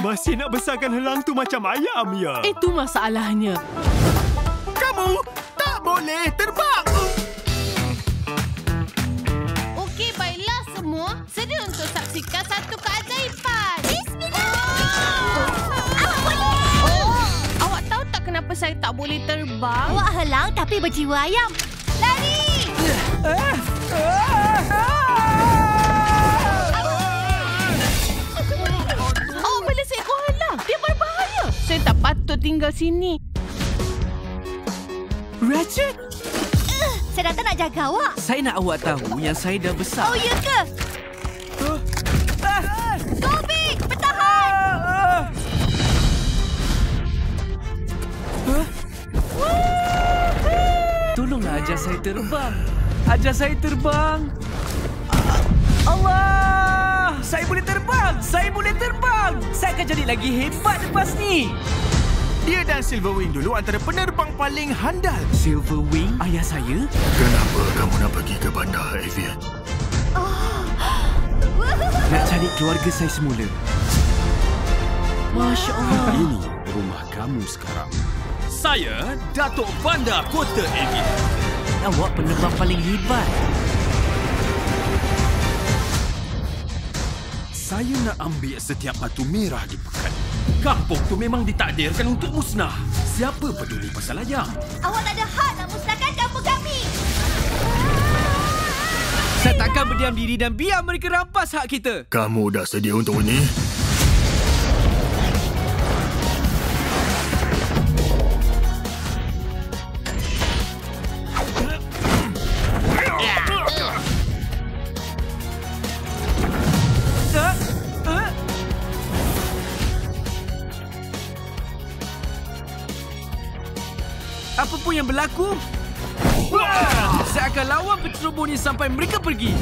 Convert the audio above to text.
Masih nak besarkan helang tu macam ayam, ya? Itu masalahnya. Kamu tak boleh terbang! Okey, baiklah semua. Sedia untuk saksikan satu keajaiban. Bismillah! Awak boleh! Awak tahu tak kenapa saya tak boleh terbang? Awak helang tapi berjiwa ayam. Lari! Awak boleh seekor helang. Dia berbahaya. Saya tak patut tinggal sini. Ratchet, Saya datang nak jaga awak. saya nak awak tahu yang saya dah besar. Oh, ya ke? Tobik, bertahan! Tolonglah ajar saya terbang. Ajar saya terbang. Allah! Saya boleh terbang! Saya boleh terbang! Saya akan jadi lagi hebat lepas ni! Dia dan Silverwing dulu antara penerbang paling handal. Silverwing, ayah saya? Kenapa kamu nak pergi ke bandar, Avian? Nak cari keluarga saya semula. Masya Allah. Ini rumah kamu sekarang. Saya Datuk Bandar Kota Avian. Awak penerbang paling hebat. Saya nak ambil setiap batu merah di pekan. Kampung tu memang ditakdirkan untuk musnah. Siapa peduli pasal ayam? Awak tak ada hak nak musnahkan kampung kami. Saya takkan berdiam diri dan biar mereka rampas hak kita. Kamu dah sedia untuk ini? Apa pun yang berlaku, saya akan lawan penceroboh ni sampai mereka pergi.